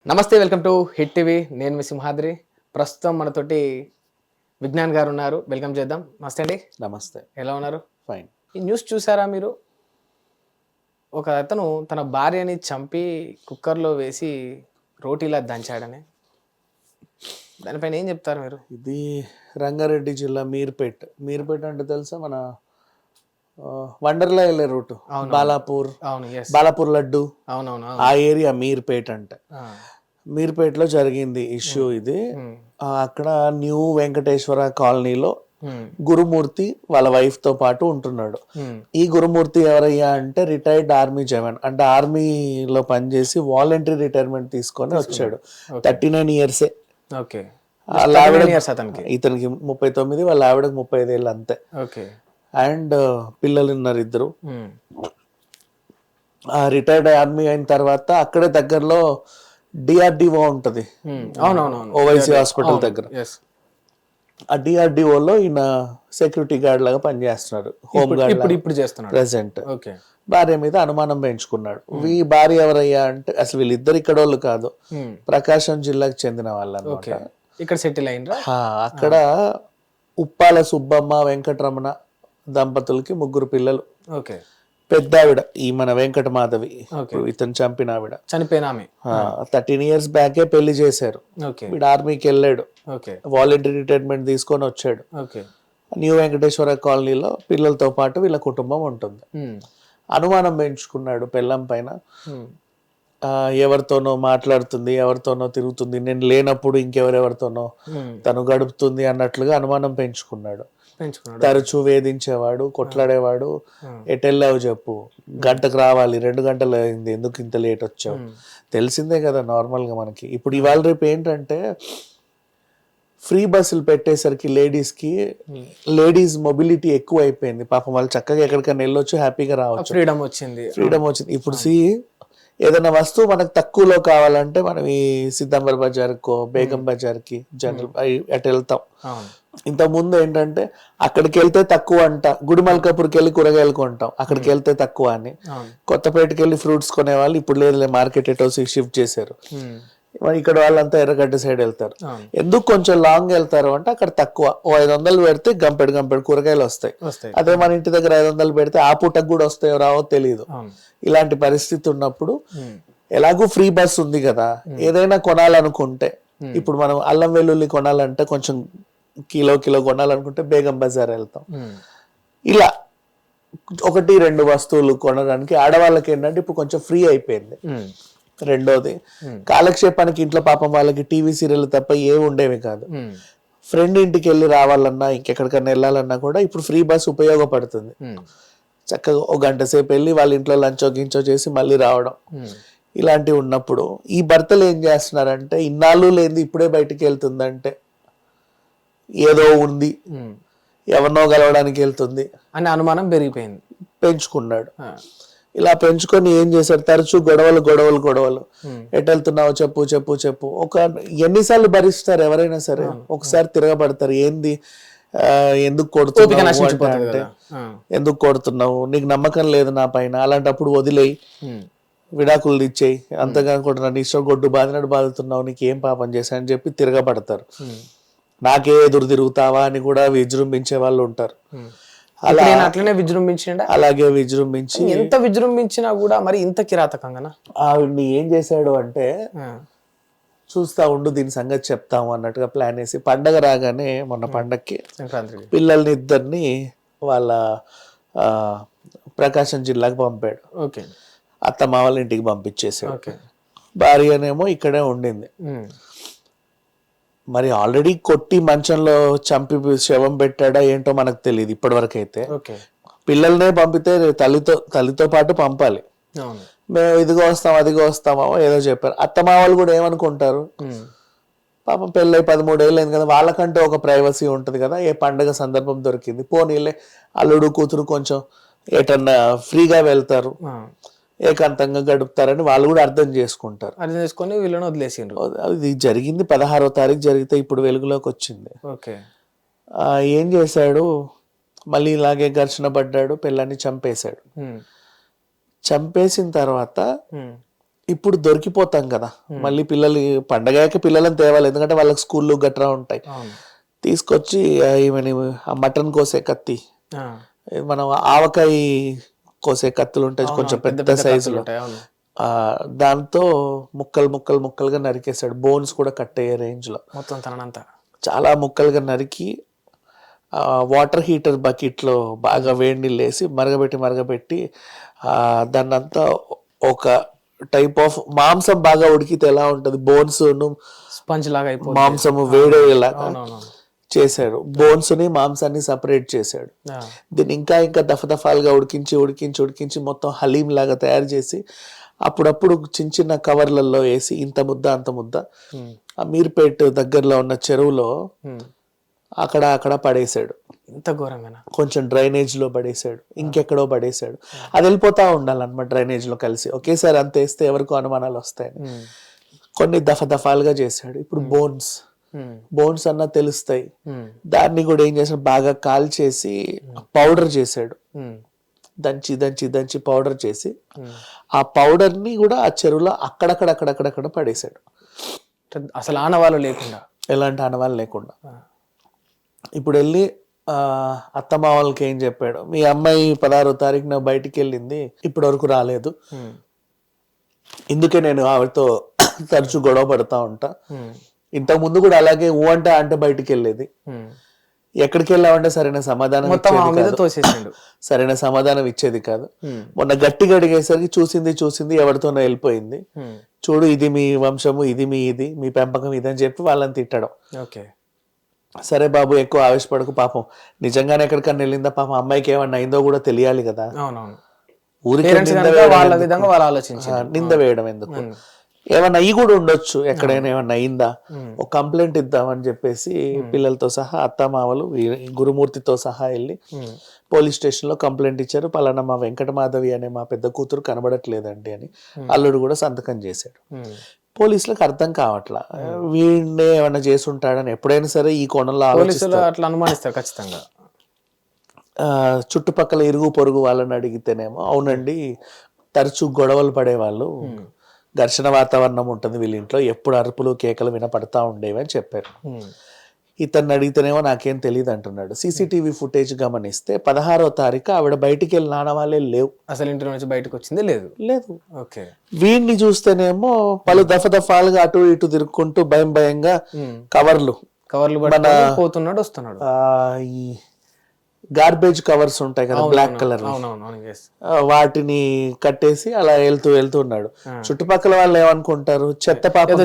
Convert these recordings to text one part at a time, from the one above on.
నమస్తే, welcome to hit TV. నేను మీ సింహాద్రి. ప్రస్తుతం మనతోటి విజ్ఞాన్ గారు ఉన్నారు. వెల్కమ్ చేద్దాం. నమస్తే అండి. నమస్తే. ఎలా ఉన్నారు? ఫైన్. ఈ న్యూస్ చూసారా మీరు? ఒక అతను తన భార్యని చంపి కుక్కర్లో వేసి రోటీలా దంచాడని. దానిపైన ఏం చెప్తారు మీరు? ఇది రంగారెడ్డి జిల్లా మీర్పేట్. మీర్పేట్ అంటే తెలుసా, మన వండర్లా వెళ్ళే రూట్, బాలాపూర్. అవును, ఎస్. బాలాపూర్ లడ్డు, అవునవును. ఆ ఏరియా మీర్పేట్ అంటే. మీర్పేట్లో జరిగింది ఇష్యూ ఇది. అక్కడ న్యూ వెంకటేశ్వర కాలనీలో గురుమూర్తి వాళ్ళ వైఫ్ తో పాటు ఉంటున్నాడు. ఈ గురుమూర్తి ఎవరయ్యా అంటే రిటైర్డ్ ఆర్మీ జవాన్, అంటే ఆర్మీలో పనిచేసి వాలంటరీ రిటైర్మెంట్ తీసుకొని వచ్చాడు. 39 years. ఓకే. ఇతనికి 39, వాళ్ళ ఆవిడకి 35 ఏళ్ళు అంతే. ఓకే. అండ్ పిల్లలు ఉన్నారు ఇద్దరు. రిటైర్డ్ ఆర్మీ అయిన తర్వాత అక్కడే దగ్గరలో డిఆర్డిఓ ఉంటది, ఓవైసీ హాస్పిటల్ దగ్గర. ఆ డిఆర్డిఓలో ఈయన సెక్యూరిటీ గార్డ్ లాగా పనిచేస్తున్నాడు, హోమ్ గార్డ్ ఇప్పుడు చేస్తున్నాడు ప్రెసెంట్. భార్య మీద అనుమానం పెంచుకున్నాడు. ఈ భార్య ఎవరయ్యా అంటే అసలు వీళ్ళిద్దరు ఇక్కడ వాళ్ళు కాదు, ప్రకాశం జిల్లాకు చెందిన వాళ్ళు అన్నమాట. ఇక్కడ సెటిల్ అయినరా. అక్కడ ఉప్పాల సుబ్బమ్మ వెంకటరమణ దంపతులకి 3 పిల్లలు. ఓకే. పెద్ద ఆవిడ ఈ మన వెంకట మాధవి, ఇతను చంపిన ఆవిడ, చనిపోయిన ఆమె. 13 years బ్యాకే పెళ్లి చేశారు. వీడు ఆర్మీకి వెళ్ళాడు, వాలంటరీ రిటైర్మెంట్ తీసుకొని వచ్చాడు. న్యూ వెంకటేశ్వర కాలనీలో పిల్లలతో పాటు వీళ్ళ కుటుంబం ఉంటుంది. అనుమానం పెంచుకున్నాడు పెళ్ళం పైన. ఎవరితోనో మాట్లాడుతుంది, ఎవరితోనో తిరుగుతుంది, నేను లేనప్పుడు ఇంకెవరెవరితోనో తను గడుపుతుంది అన్నట్లుగా అనుమానం పెంచుకున్నాడు. తరచూ వేధించేవాడు, కొట్లాడేవాడు. ఎటెళ్ళావు చెప్పు, గంటకు రావాలి, 2 గంటలు అయింది, ఎందుకు ఇంత లేట్ వచ్చావు, తెలిసిందే కదా నార్మల్ గా మనకి. ఇప్పుడు ఇవాళ రేపు ఏంటంటే ఫ్రీ బస్సులు పెట్టేసరికి లేడీస్ మొబిలిటీ ఎక్కువ అయిపోయింది. పాపం వాళ్ళు చక్కగా ఎక్కడికైనా వెళ్ళొచ్చు, హ్యాపీగా రావచ్చు, ఫ్రీడమ్ వచ్చింది. ఇప్పుడు ఏదైనా వస్తువు మనకు తక్కువలో కావాలంటే మనం ఈ సిద్దంబర్ బజార్కో బేగం బజార్కి జనరల్ అటు వెళ్తాం. ఇంతకు ముందు ఏంటంటే అక్కడికి వెళ్తే తక్కువ అంట, గుడిమల్కాపూర్కి వెళ్ళి కూరగాయలు కొంటాం, అక్కడికి వెళ్తే తక్కువ అని. కొత్తపేటకి వెళ్ళి ఫ్రూట్స్ కొనేవాళ్ళు, ఇప్పుడు లేదులే మార్కెట్ ఎటో షిఫ్ట్ చేశారు. ఇక్కడ వాళ్ళంతా ఎర్రగడ్డ సైడ్ వెళ్తారు. ఎందుకు కొంచెం లాంగ్ వెళ్తారు అంటే అక్కడ తక్కువ, 500 పెడితే గంపెడు కూరగాయలు వస్తాయి. అదే మన ఇంటి దగ్గర 500 పెడితే ఆ పూటకు కూడా వస్తాయో రావో తెలియదు. ఇలాంటి పరిస్థితి ఉన్నప్పుడు ఎలాగూ ఫ్రీ బస్ ఉంది కదా, ఏదైనా కొనాలనుకుంటే, ఇప్పుడు మనం అల్లం వెల్లుల్లి కొనాలంటే కొంచెం కిలో కొనాలనుకుంటే బేగం బజార్ వెళ్తాం. ఇలా 1-2 వస్తువులు కొనడానికి ఆడవాళ్ళకి ఏంటంటే ఇప్పుడు కొంచెం ఫ్రీ అయిపోయింది. రెండోది, కాలక్షేపానికి ఇంట్లో పాపం వాళ్ళకి టీవీ సీరియల్ తప్ప ఏ ఉండేవి కాదు. ఫ్రెండ్ ఇంటికి వెళ్ళి రావాలన్నా, ఇంకెక్కడికన్నా వెళ్ళాలన్నా కూడా ఇప్పుడు ఫ్రీ బస్ ఉపయోగపడుతుంది. చక్కగా 1 గంట సేపు వెళ్ళి వాళ్ళ ఇంట్లో లంచో గించో చేసి మళ్ళీ రావడం. ఇలాంటివి ఉన్నప్పుడు ఈ భర్తలు ఏం చేస్తున్నారంటే, ఇన్నాళ్ళు లేనిది ఇప్పుడే బయటికి వెళ్తుందంటే ఏదో ఉంది, ఎవరినో గెలవడానికి వెళ్తుంది అని అనుమానం పెంచుకున్నాడు. ఇలా పెంచుకొని ఏం చేశారు, తరచూ గొడవలు. ఎటు వెళ్తున్నావు చెప్పు. ఎన్నిసార్లు భరిస్తారు ఎవరైనా సరే, ఒకసారి తిరగబడతారు. ఏంది, ఎందుకు కొడుతున్నావు అంటే, ఎందుకు కొడుతున్నావు, నీకు నమ్మకం లేదు నా పైన, అలాంటప్పుడు వదిలేయి, విడాకులు ఇచ్చేయి, అంతగా కూడా నన్ను ఇష్టం గొడ్డు బాదుతున్నావు, నీకు ఏం పాపం చేశా అని చెప్పి తిరగబడతారు. నాకే ఎదురు తిరుగుతావా అని కూడా విజృంభించే వాళ్ళు ఉంటారు. అట్లనే అలాగే విజృంభించి, ఎంత విజృంభించినా కూడా మరి ఇంత కిరాతకంగా ఆవిడ్ని ఏం చేశాడు అంటే, చూస్తా ఉండు దీని సంగతి చెప్తాము అన్నట్టుగా ప్లాన్ వేసి, పండగ రాగానే మొన్న పండగకి పిల్లల్ని ఇద్దరిని వాళ్ళ ప్రకాశం జిల్లాకు పంపాడు. అత్తమ్మ వాళ్ళ ఇంటికి పంపించేసాడు. భార్యనేమో ఇక్కడే ఉండింది. మరి ఆల్రెడీ కొట్టి మంచంలో చంపి శవం పెట్టాడా ఏంటో మనకు తెలియదు ఇప్పటి వరకు అయితే. పిల్లల్నే పంపితే తల్లితో పాటు పంపాలి. మేము ఇదిగో వస్తాం అదిగో వస్తామో ఏదో చెప్పారు. అత్తమామలు కూడా ఏమనుకుంటారు, పాపం పెళ్ళై 13 ఏళ్ళు అయింది కదా, వాళ్ళకంటే ఒక ప్రైవసీ ఉంటుంది కదా, ఏ పండగ సందర్భం దొరికింది, పోనీలే అల్లుడు కూతురు కొంచెం ఎటన్నా ఫ్రీగా వెళ్తారు, ఏకాంతంగా గడుపుతారని వాళ్ళు కూడా అర్థం చేసుకొని వీళ్ళని వదిలేసిండ్రు. ఇది జరిగింది 16వ తారీఖు జరిగితే ఇప్పుడు వెలుగులోకి వచ్చింది. ఏం చేశాడు, మళ్ళీ ఇలాగే ఘర్షణ పడ్డాడు, పిల్లాన్ని చంపేశాడు. చంపేసిన తర్వాత ఇప్పుడు దొరికిపోతాం కదా, మళ్ళీ పిల్లలు పండగకి పిల్లలను తేవాలి, ఎందుకంటే వాళ్ళకి స్కూళ్ళు గట్రా ఉంటాయి. తీసుకొచ్చి ఈమెని ఆ మటన్ కోసే కత్తి, మనం ఆవకాయ కోసే కత్తులు ఉంటాయి కొంచెం పెద్ద సైజులో, దాంతో ముక్కలుగా నరికేశాడు. బోన్స్ కూడా కట్ అయ్యే రేంజ్ లో మొత్తం తనంతా చాలా ముక్కలుగా నరికి వాటర్ హీటర్ బకెట్ లో బాగా వేడి నీళ్ళు వేసి మరగబెట్టి దాన్నంతా ఒక టైప్ ఆఫ్ మాంసం బాగా ఉడికితే ఎలా ఉంటది, బోన్స్ స్పంజ్ లాగా మాంసము వేడేలాగా చేశాడు. బోన్స్ ని మాంసాన్ని సపరేట్ చేశాడు. దీన్ని ఇంకా దఫాలుగా ఉడికించి మొత్తం హలీం లాగా తయారు చేసి అప్పుడప్పుడు చిన్న కవర్లలో వేసి ఇంత ముద్ద అంత ముద్ద అమీర్పేట్ దగ్గరలో ఉన్న చెరువులో అక్కడ పడేశాడు. ఇంత ఘోరంగా కొంచెం డ్రైనేజ్ లో పడేశాడు, ఇంకెక్కడో పడేశాడు. అది వెళ్ళిపోతా ఉండాలన్నమాట డ్రైనేజ్ లో కలిసి. ఒకేసారి అంత వేస్తే ఎవరికో అనుమానాలు వస్తాయని కొన్ని దఫాలుగా చేశాడు. ఇప్పుడు బోన్స్ అన్నా తెలుస్తాయి. దాన్ని కూడా ఏం చేశాడు, బాగా కాల్చేసి పౌడర్ చేశాడు. దంచి పౌడర్ చేసి ఆ పౌడర్ ని కూడా ఆ చెరువులో అక్కడక్కడ పడేశాడు. అసలు ఆనవాళ్ళు లేకుండా, ఎలాంటి ఆనవాళ్ళు లేకుండా. ఇప్పుడు వెళ్ళి అత్తమ్మ వాళ్ళకి ఏం చెప్పాడు, మీ అమ్మాయి 16వ తారీఖున బయటికి వెళ్ళింది, ఇప్పటి వరకు రాలేదు, ఇందుకే నేను ఆవిడతో తరచు గొడవ పడతా ఉంటా. ఇంతకు ముందు కూడా అలాగే అంటే బయటికి వెళ్ళేది, ఎక్కడికి వెళ్ళామంటే సరైన సమాధానం ఇచ్చేది కాదు. మొన్న గట్టిగా అడిగేసరికి చూసింది ఎవరితోనో వెళ్ళిపోయింది, చూడు ఇది మీ వంశము, ఇది మీ పెంపకం ఇది అని చెప్పి వాళ్ళని తిట్టడం. సరే బాబు ఎక్కువ ఆవేశపడకు, పాపం నిజంగానే ఎక్కడికన్నా వెళ్ళిందా, పాపం అమ్మాయికి ఏమన్నా అయిందో కూడా తెలియాలి కదా, ఊరికి నింద వేయడం ఎందుకు, ఏమన్నా అయ్యి కూడా ఉండొచ్చు, ఎక్కడైనా ఏమన్నా అయిందా, ఒక కంప్లైంట్ ఇద్దామని చెప్పేసి పిల్లలతో సహా అత్తమామలు గురుమూర్తితో సహా వెళ్ళి పోలీస్ స్టేషన్ లో కంప్లైంట్ ఇచ్చారు. పలానా మా వెంకటమాధవి అనే మా పెద్ద కూతురు కనబడట్లేదండి అని. అల్లుడు కూడా సంతకం చేశాడు. పోలీసులకు అర్థం కావట్లా, వీడినే ఏమన్నా చేసుంటాడని. ఎప్పుడైనా సరే ఈ కోణంలో అట్లా అనుమానిస్తారు ఖచ్చితంగా. చుట్టుపక్కల ఇరుగు పొరుగు వాళ్ళని అడిగితేనేమో అవునండి, తరచూ గొడవలు పడేవాళ్ళు, ఘర్షణ వాతావరణం ఉంటుంది వీళ్ళ ఇంట్లో, ఎప్పుడు అరుపులు కేకలు వినపడతా ఉండేవి అని చెప్పారు. ఇతన్ని అడిగితేనేమో నాకేం తెలియదు అంటున్నాడు. సీసీటీవీ ఫుటేజ్ గమనిస్తే 16వ తారీఖు ఆవిడ బయటికి వెళ్ళిన ఆనవాళ్ళే లేవు, అసలు ఇంటి నుంచి బయటకు వచ్చింది లేదు. ఓకే, వీడిని చూస్తేనేమో పలు దఫాలుగా అటు ఇటు తిరుక్కుంటూ భయంగా కవర్లు పోతున్నాడు వస్తున్నాడు. ఈ గార్బేజ్ కవర్స్ ఉంటాయి కదా బ్లాక్ కలర్, వాటిని కట్టేసి అలా వెళ్తూ ఉన్నాడు. చుట్టుపక్కల వాళ్ళు ఏమనుకుంటారు, చెత్త పాపం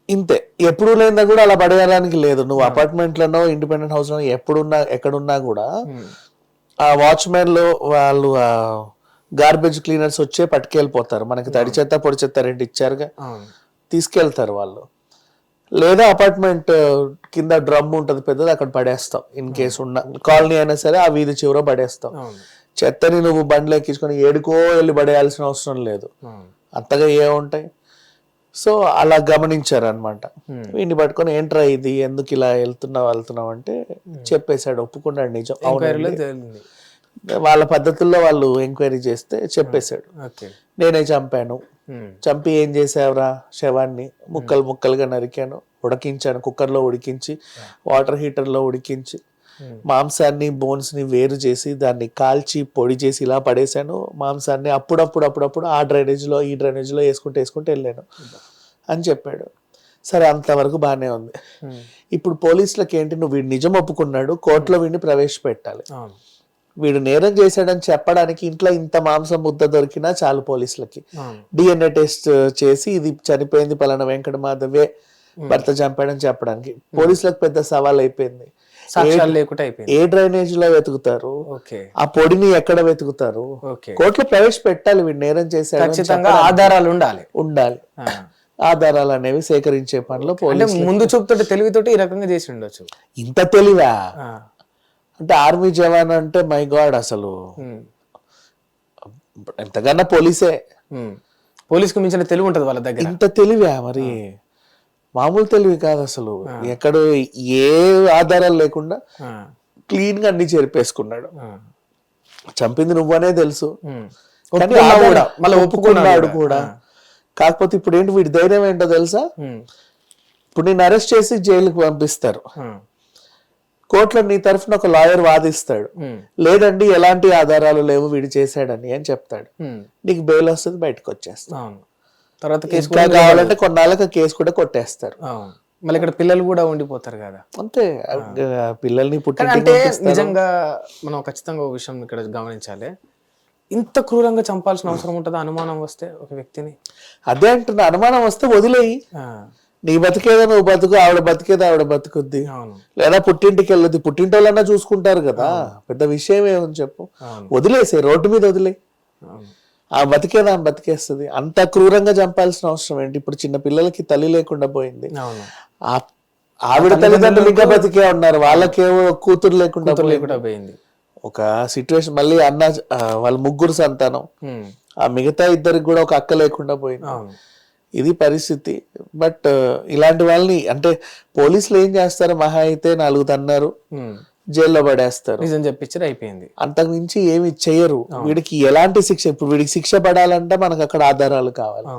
ఇంతే. ఎప్పుడు లేదా కూడా అలా పడేయడానికి లేదు. నువ్వు అపార్ట్మెంట్ లోనో ఇండిపెండెంట్ హౌస్ లో ఎక్కడున్నా కూడా ఆ వాచ్మెన్ లో వాళ్ళు గార్బేజ్ క్లీనర్స్ వచ్చే పట్టుకెళ్ళిపోతారు. మనకి తడి చెత్త పొడి చెత్త రెండు ఇచ్చారుగా, తీసుకెళ్తారు వాళ్ళు. లేదా అపార్ట్మెంట్ కింద డ్రమ్ ఉంటది పెద్దది, అక్కడ పడేస్తాం. ఇన్ కేసు ఉన్న కాలనీ అయినా సరే ఆ వీధి చివర పడేస్తాం. చెత్తని నువ్వు బండ్లు ఎక్కించుకొని ఏడుకో వెళ్ళి పడేయాల్సిన అవసరం లేదు, అంతగా ఏముంటాయి. సో అలా గమనించారు అనమాట. వీడిని పట్టుకొని ఏంట్రా ఇది, ఎందుకు ఇలా వెళ్తున్నావు అంటే చెప్పేశాడు, ఒప్పుకున్నాడు నిజం. వాళ్ళ పద్ధతుల్లో వాళ్ళు ఎంక్వైరీ చేస్తే చెప్పేశాడు, నేనే చంపాను. చంపి ఏం చేసావురా, శవాన్ని ముక్కలుగా నరికాను, ఉడికించాను, కుక్కర్లో ఉడికించి వాటర్ హీటర్లో ఉడికించి మాంసాన్ని బోన్స్ ని వేరు చేసి దాన్ని కాల్చి పొడి చేసి ఇలా పడేశాను. మాంసాన్ని అప్పుడప్పుడు ఆ డ్రైనేజ్ లో ఈ డ్రైనేజ్ లో వేసుకుంటూ వెళ్ళాను అని చెప్పాడు. సరే, అంతవరకు బాగానే ఉంది. ఇప్పుడు పోలీసులకు ఏంటి, నువ్వు వీడు నిజం ఒప్పుకున్నాడు, కోర్టులో వీడిని ప్రవేశపెట్టాలి. వీడు నేరం చేశాడని చెప్పడానికి ఇంట్లో ఇంత మాంసం ముద్ద దొరికినా చాలు పోలీసులకి. DNA టెస్ట్ చేసి ఇది చనిపోయింది పలానా వెంకటమాధవే భర్త చంపాడని చెప్పడానికి పోలీసులకు పెద్ద సవాల్ అయిపోయింది. ఏ డ్రైనేజ్ లో వెతుకుతారు, ఆ పొడిని ఎక్కడ వెతుకుతారు, కోర్టులో ప్రవేశపెట్టాలి. వీడు నేరం చేశాడు, ఆధారాలు ఉండాలి. ఆధారాలు అనేవి సేకరించే పనిలో పోలీసు ముందు చూపుతోటి తెలివితోటి ఈ రకంగా చేసి ఉండొచ్చు. ఇంత తెలివా అంటే ఆర్మీ జవాన్ అంటే మై గాడ్, అసలు ఎంతకన్నా పోలీసుకు మించిన తెలివి ఉంటది వాళ్ళ దగ్గర. ఇంత తెలివా మరి, మామూలు తెలివి కాదు అసలు. ఎక్కడ ఏ ఆధారాలు లేకుండా క్లీన్ గా అన్ని చెరిపేసుకున్నాడు. చంపింది నువ్వనే తెలుసు, కానీ ఒప్పుకున్నా ఆధారం- కూడా, మళ్ళీ ఒప్పుకున్నాడు కూడా. ఆ. కాకపోతే ఇప్పుడు ఏంటి వీడి ధైర్యం ఏంటో తెలుసా, ఇప్పుడు నేను అరెస్ట్ చేసి జైలుకి పంపిస్తారు, కోర్టులో నీ తరఫున ఒక లాయర్ వాదిస్తాడు, లేదండి ఎలాంటి ఆధారాలు లేవు వీడు చేశాడని అని చెప్తాడు, నీకు బెయిల్ వస్తుంది, బయటకు వచ్చేస్తాడు. అవును. తర్వాత కేసు ఇంకా కావాలంటే కొన్నాళ్ళకి కేసు కూడా కొట్టేస్తారు. అవును. మళ్ళీ ఇక్కడ పిల్లలు కూడా ఉండిపోతారు కదా. అంతే, పిల్లల్ని పుట్టి అంటే నిజంగా మనం ఖచ్చితంగా ఒక విషయం ఇక్కడ గమనించాలి, ఇంత క్రూరంగా చంపాల్సిన అవసరం ఉంటుందా అనుమానం వస్తే ఒక వ్యక్తిని? అదే అంటున్నా, అనుమానం వస్తే వదిలేయి, ఆ, నీ బతికేదో నువ్వు బతుకు, ఆవిడ బతికేదో ఆవిడ బతుకుద్ది, అవును. లేదా పుట్టింటికి వెళ్ళొద్ది, పుట్టింటి వాళ్ళన్నా చూసుకుంటారు కదా, పెద్ద విషయం ఏమని చెప్పు, అవును. వదిలేసే, రోడ్డు మీద వదిలే, అవును. ఆ బతికేదా ఆమె బతికేస్తుంది. అంత క్రూరంగా చంపాల్సిన అవసరం ఏంటి? ఇప్పుడు చిన్న పిల్లలకి తల్లి లేకుండా పోయింది, అవును. ఆవిడ తల్లిదండ్రులు ఇంకా బతికే ఉన్నారు, వాళ్ళకేమో కూతురు లేకుండా లేకుండా పోయింది. ఒక సిచ్యువేషన్. మళ్ళీ అన్న వాళ్ళ ముగ్గురు సంతానం, ఆ మిగతా ఇద్దరికి కూడా ఒక అక్క లేకుండా పోయింది. అవును. ఇది పరిస్థితి. బట్ ఇలాంటి వాళ్ళని అంటే పోలీసులు ఏం చేస్తారు, మహా అయితే 4 తన్నారు, జైల్లో పడేస్తారు, నిజం చెప్పించారు, అయిపోయింది. అంతకు మించి ఏమి చేయరు. వీడికి ఎలాంటి శిక్ష, ఇప్పుడు వీడికి శిక్ష పడాలంటే మనకు అక్కడ ఆధారాలు కావాలి,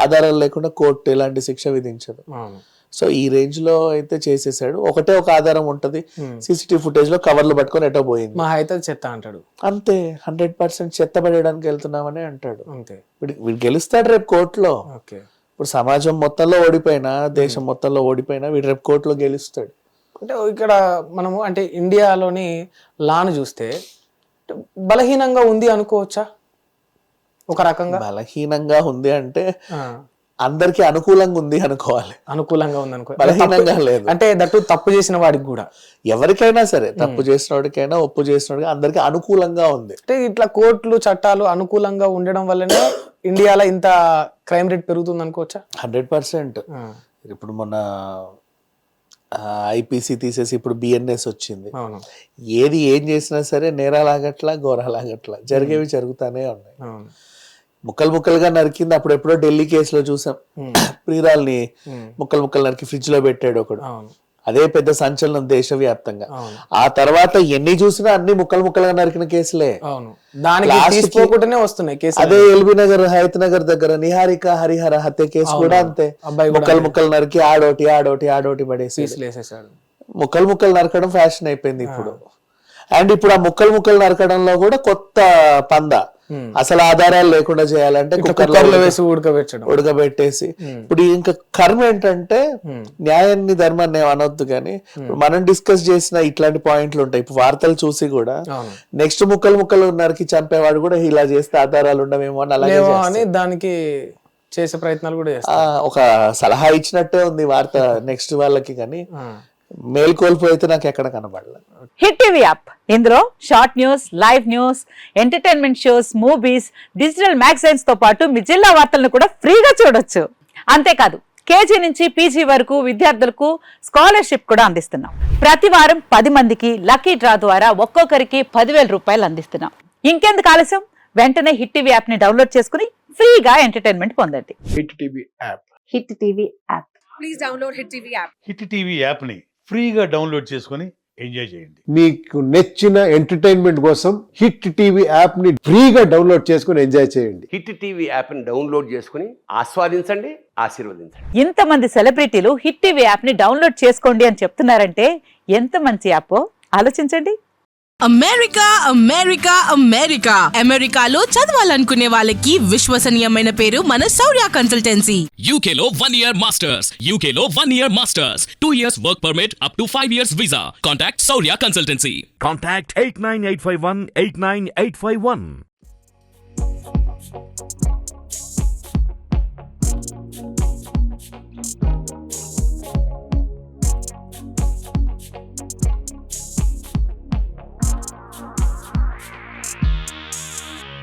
ఆధారాలు లేకుండా కోర్టు ఎలాంటి శిక్ష విధించదు. అవును. సో ఈ రేంజ్ లో అయితే చేసేసాడు. ఒకటే ఒక ఆధారం ఉంటది, సీసీటీవీ ఫుటేజ్ లో కవర్లు పట్టుకొని ఎటో పోయింది, మా అయితే చెత్త అంటాడు అంతే. 100% చెత్త పడేయడానికి వెళ్తున్నామని అంటాడు. అంతే. వీడు గెలుస్తాడు రేపు కోర్టులో. ఓకే. ఇప్పుడు సమాజం మొత్తంలో ఓడిపోయినా, దేశం మొత్తంలో ఓడిపోయినా వీడు రేపు కోర్టులో గెలుస్తాడు. అంటే ఇక్కడ మనము అంటే ఇండియాలోని లాను చూస్తే బలహీనంగా ఉంది అనుకోవచ్చా ఒక రకంగా? బలహీనంగా ఉంది అంటే అందరికి అనుకూలంగా ఉంది అనుకోవాలి, అనుకూలంగా ఉంది అనుకో, బలహీనంగా లేదు. అంటే దట్టు తప్పు చేసిన వాడికి కూడా, ఎవరికైనా సరే, తప్పు చేసిన వాడికైనా ఒప్పు చేసిన వాడికి అందరికి అనుకూలంగా ఉంది. అంటే ఇట్లా కోర్టులు చట్టాలు అనుకూలంగా ఉండడం వల్లనే ఇండియాలో ఇంత క్రైమ్ రేట్ పెరుగుతుంది అనుకోవచ్చా? 100%. ఇప్పుడు మొన్న ఐపీసీ తీసేసి ఇప్పుడు బిఎన్ఎస్ వచ్చింది. అవును. ఏది ఏం చేసినా సరే నేరాలాగట్లా, ఘోరాలాగట్లా జరిగేవి జరుగుతానే ఉన్నాయి. అవును. ముక్కలు ముక్కలుగా నరికింది. అప్పుడు ఎప్పుడో ఢిల్లీ కేసులో చూసాం, ప్రియురాల్ని ముక్కలు ముక్కలు నరికి ఫ్రిడ్జ్ లో పెట్టాడు ఒకడు. అవును. అదే పెద్ద సంచలనం దేశవ్యాప్తంగా. అవును. ఆ తర్వాత ఎన్ని చూసినా అన్ని ముక్కలు ముక్కలుగా నరికిన కేసులే. అవును. దానికి తీసుకోకుండానే వస్తున్నాయి కేసులు. అదే ఎల్బీ నగర్, హయత్ నగర్ దగ్గర నిహారిక హరిహర హత్య కేసు కూడా అంతే, ముక్కలు ముక్కలు నరికి ఆడోటి పడేసి ముక్కలు ముక్కలు నరకడం ఫ్యాషన్ అయిపోయింది ఇప్పుడు. అండ్ ఇప్పుడు ఆ ముక్కలు ముక్కలు నరకడంలో కూడా కొత్త పంద, అసలు ఆధారాలు లేకుండా చేయాలంటే కుక్కర్లో వేసి ఉడకబెట్టేసి. ఇప్పుడు ఇంకా కర్మ ఏంటంటే, న్యాయాన్ని ధర్మాన్ని అనొద్దు కానీ మనం డిస్కస్ చేసిన ఇట్లాంటి పాయింట్లు ఉంటాయి. ఇప్పుడు వార్తలు చూసి కూడా నెక్స్ట్ ముక్కలు ముక్కలు నరికి చంపేవాడు కూడా ఇలా చేస్తే ఆధారాలు ఉండవేమో అని అలాగే దానికి చేసే ప్రయత్నాలు కూడా చేస్తారు. ఒక సలహా ఇచ్చినట్టే ఉంది వార్త నెక్స్ట్ వాళ్ళకి, కానీ మేల్కొల్పు అయితే నాకు ఎక్కడ కనబడలేదు. హిట్ టీవీ యాప్, ఇందులో short news, live news, entertainment shows, movies, digital magazines తో పాటు మీ జిల్లా వార్తలను కూడా ఫ్రీగా చూడొచ్చు. అంతేకాదు కేజీ నుంచి పీజీ వరకు విద్యార్థులకు స్కాలర్షిప్ కూడా అందిస్తున్నాం. ప్రతి వారం 10 మందికి లక్కీ డ్రా ద్వారా ఒక్కొక్కరికి 10,000 రూపాయలు అందిస్తున్నాం. ఇంకెందుకు ఆలస్యం, వెంటనే హిట్ టీవీ యాప్ ని డౌన్లోడ్ చేసుకుని ఫ్రీగా ఎంటర్టైన్మెంట్ పొందండి. Hit TV app. Hit TV app. Please download hit TV app. Hit TV app ని ఫ్రీగా డౌన్లోడ్ చేసుకొని ఎంజాయ్ చేయండి. మీకు నచ్చిన ఎంటర్టైన్మెంట్ కోసం హిట్ టీవీ యాప్ ని ఫ్రీగా డౌన్లోడ్ చేసుకుని ఎంజాయ్ చేయండి. హిట్ టీవీ యాప్ ని డౌన్లోడ్ చేసుకుని ఆస్వాదించండి, ఆశీర్వదించండి. ఇంతమంది సెలబ్రిటీలు హిట్ టీవీ యాప్ ని డౌన్లోడ్ చేసుకోండి అని చెప్తున్నారంటే ఎంత మంచి యాప్ ఆలోచించండి. అమెరికా అమెరికా అమెరికా అమెరికాలో చదవాలనుకునే వాళ్ళకి విశ్వసనీయమైన పేరు మన శౌర్య కన్సల్టెన్సీ. UK లో 1 year masters, UK లో 1 year masters, 2 years work permit up to 5 years visa. Contact Saurya Consultancy. Contact 89851 89851.